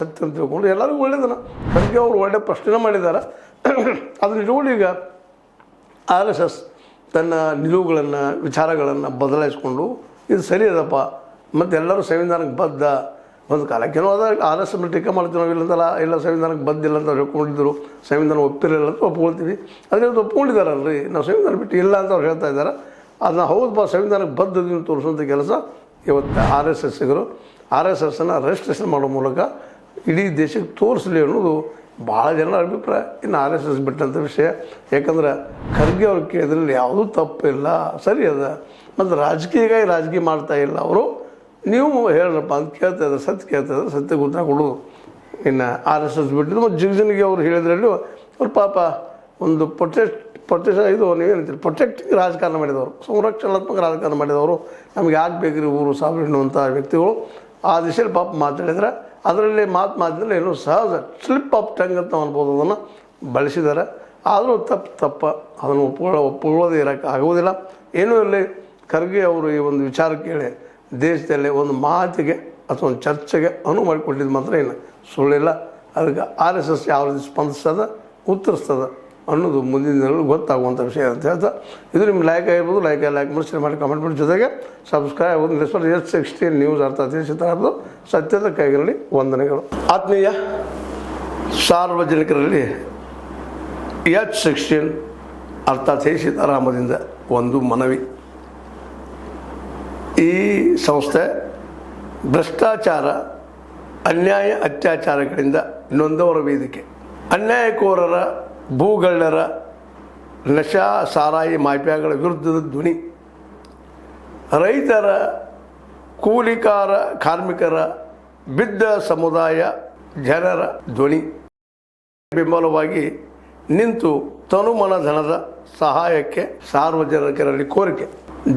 ಸತ್ಯ ಅಂತ ತಿಳ್ಕೊಂಡು ಎಲ್ಲರಿಗೂ ಒಳ್ಳೇದನ ಖರ್ಗೆ ಅವರು ಒಳ್ಳೆ ಪ್ರಶ್ನೆ ಮಾಡಿದ್ದಾರೆ. ಅದನ್ನ ಇಟ್ಕೊಂಡು ಈಗ RSS ತನ್ನ ನಿಲುವುಗಳನ್ನು ವಿಚಾರಗಳನ್ನು ಬದಲಾಯಿಸ್ಕೊಂಡು ಇದು ಸರಿ ಅದಪ್ಪ ಮತ್ತು ಎಲ್ಲರೂ ಸಂವಿಧಾನಕ್ಕೆ ಬದ್ಧ ಒಂದು ಕಾಲಕ್ಕೇನೋ ಅದ RSS ಮೇಲೆ ಟೀಕೆ ಮಾಡ್ತೀವಿ ನಾವು ಇಲ್ಲಂತಲ್ಲ ಇಲ್ಲ ಸಂವಿಧಾನಕ್ಕೆ ಬದ್ದಿಲ್ಲ ಅಂತ ಅವ್ರು ಹೇಳ್ಕೊಂಡಿದ್ದರು, ಸಂವಿಧಾನ ಒಪ್ಪಿರಲಿಲ್ಲ ಅಂತ ಒಪ್ಕೊಳ್ತೀವಿ. ಅದರಿಂದ ಒಪ್ಕೊಂಡಿದ್ದಾರಲ್ರಿ, ನಾವು ಸಂವಿಧಾನ ಬಿಟ್ಟು ಇಲ್ಲ ಅಂತ ಅವ್ರು ಹೇಳ್ತಾ ಇದ್ದಾರೆ. ಅದನ್ನ ಹೌದಪ್ಪ ಸಂವಿಧಾನಕ್ಕೆ ಬದ್ಧದಿಂದ ತೋರಿಸುವಂಥ ಕೆಲಸ ಇವತ್ತು RSSನ ರಿಜಿಸ್ಟ್ರೇಷನ್ ಮಾಡೋ ಮೂಲಕ ಇಡೀ ದೇಶಕ್ಕೆ ತೋರಿಸಲಿ ಅನ್ನೋದು ಭಾಳ ಜನರ ಅಭಿಪ್ರಾಯ. ಇನ್ನು RSS ಬಿಟ್ಟಂಥ ವಿಷಯ, ಯಾಕಂದ್ರೆ ಖರ್ಗೆ ಅವ್ರು ಕೇಳಿದ್ರಲ್ಲಿ ಯಾವುದೂ ತಪ್ಪಿಲ್ಲ, ಸರಿ ಅದ. ಮತ್ತು ರಾಜಕೀಯ ಮಾಡ್ತಾ ಇಲ್ಲ ಅವರು. ನೀವು ಹೇಳ್ರಪ್ಪ ಅಂತ ಕೇಳ್ತಾ ಇದ್ದಾರೆ, ಸತ್ಯ ಗೊತ್ತಾಗೊಳ್ಳೋದು. ಇನ್ನು RSS ಬಿಟ್ಟಿದ್ದು ಮತ್ತು ಜಿಗ್ಜನಿಗೆ ಅವ್ರು ಹೇಳಿದ್ರಲ್ಲಿ ಅವ್ರು ಪಾಪ ಒಂದು ಇದು ನೀವೇನಂತೀರಿ ಪ್ರೊಟೆಕ್ಟಿಂಗ್ ರಾಜಕಾರಣ ಮಾಡಿದವರು, ಸಂರಕ್ಷಣಾತ್ಮಕ ರಾಜಕಾರಣ ಮಾಡಿದವರು, ನಮಗೆ ಯಾಕೆ ಬೇಕ್ರಿ ಊರು ಸಾವಿರ ಎನ್ನುವಂಥ ವ್ಯಕ್ತಿಗಳು ಆ ದಿಶೆಯಲ್ಲಿ ಪಾಪ ಮಾತಾಡಿದ್ರೆ ಅದರಲ್ಲಿ ಮಾತಿನಲ್ಲಿ ಏನೋ ಸಹಜ ಸ್ಲಿಪ್ ಆಫ್ ಟಂಗ್ ಅಂತ ನಾವು ಅನ್ಬೋದು, ಅದನ್ನು ಬಳಸಿದ್ದಾರೆ. ಆದರೂ ತಪ್ಪ ಅದನ್ನು ಒಪ್ಕೊಳ್ಳೋದೇ ಇರೋಕ್ಕೆ ಆಗೋದಿಲ್ಲ. ಏನೂ ಇರಲಿ, ಖರ್ಗೆ ಅವರು ಈ ಒಂದು ವಿಚಾರ ಕೇಳಿ ದೇಶದಲ್ಲಿ ಒಂದು ಮಾತಿಗೆ ಅಥವಾ ಒಂದು ಚರ್ಚೆಗೆ ಅನುವು ಮಾಡಿಕೊಟ್ಟಿದ್ದು ಮಾತ್ರ ಏನು ಸುಳ್ಳಿಲ್ಲ. ಅದಕ್ಕೆ RSS ಯಾವ ರೀತಿ ಸ್ಪಂದಿಸ್ತದ ಉತ್ತರಿಸ್ತದ ಅನ್ನೋದು ಮುಂದಿನ ದಿನಗಳಲ್ಲಿ ಗೊತ್ತಾಗುವಂಥ ವಿಷಯ ಅಂತ ಹೇಳ್ತಾ, ಇದು ನಿಮ್ಮ ಲೈಕ್ ಆಗಿರ್ಬೋದು. ಲೈಕ್ ಮಾಡಿ ಕಮೆಂಟ್ ಮಾಡಿ, ಜೊತೆಗೆ ಸಬ್ಸ್ಕ್ರೈಬ್ ಆಗೋದು H16 ನ್ಯೂಸ್ ಅರ್ಥಾತ್ ಸಿತಾರದು ಸತ್ಯದ ಕೈಗಳಲ್ಲಿ ವಂದನೆಗಳು. ಆತ್ಮೀಯ ಸಾರ್ವಜನಿಕರಲ್ಲಿ H16 ಅರ್ಥಾತ್ ಸೀತಾರಾಮದಿಂದ ಒಂದು ಮನವಿ. ಈ ಸಂಸ್ಥೆ ಭ್ರಷ್ಟಾಚಾರ, ಅನ್ಯಾಯ, ಅತ್ಯಾಚಾರಗಳಿಂದ ನೊಂದವರ ವೇದಿಕೆ, ಅನ್ಯಾಯಕೋರರ, ಭೂಗಳ್ಳರ, ನಶಾ ಸಾರಾಯಿ ಮಾಫಿಯಾಗಳ ವಿರುದ್ಧದ ಧ್ವನಿ, ರೈತರ, ಕೂಲಿಕಾರ, ಕಾರ್ಮಿಕರ, ಬಿದ್ದ ಸಮುದಾಯ ಜನರ ಧ್ವನಿ ಬೆಂಬಲವಾಗಿ ನಿಂತು ತನುಮನ ಧನದ ಸಹಾಯಕ್ಕೆ ಸಾರ್ವಜನಿಕರಲ್ಲಿ ಕೋರಿಕೆ.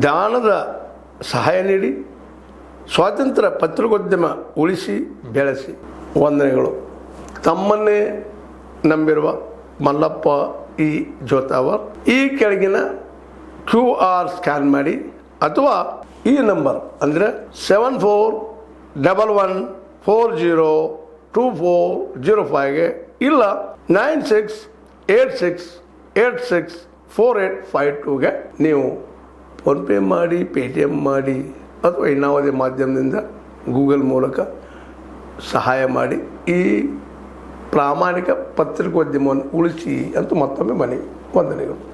ದಾನದ ಸಹಾಯ ನೀಡಿ ಸ್ವಾತಂತ್ರ್ಯ ಪತ್ರಿಕೋದ್ಯಮ ಉಳಿಸಿ ಬೆಳೆಸಿ. ವಂದನೆಗಳು. ತಮ್ಮನ್ನೇ ನಂಬಿರುವ ಮಲ್ಲಪ್ಪ ಇ ಜೋತಾವರ್. ಈ ಕೆಳಗಿನ QR ಸ್ಕ್ಯಾನ್ ಮಾಡಿ ಅಥವಾ ಈ ನಂಬರ್ ಅಂದರೆ 7411402405ಗೆ ಇಲ್ಲ 9686864852ಗೆ ನೀವು ಫೋನ್ಪೇ ಮಾಡಿ, ಪೇಟಿಎಮ್ ಮಾಡಿ ಅಥವಾ ಇನ್ನಾವುದೇ ಮಾಧ್ಯಮದಿಂದ ಗೂಗಲ್ ಮೂಲಕ ಸಹಾಯ ಮಾಡಿ ಈ ಪ್ರಾಮಾಣಿಕ ಪತ್ರಿಕೋದ್ಯಮವನ್ನು ಉಳಿಸಿ ಅಂತ ಮತ್ತೊಮ್ಮೆ ಮನವಿ. ವಂದನೆಗಳು.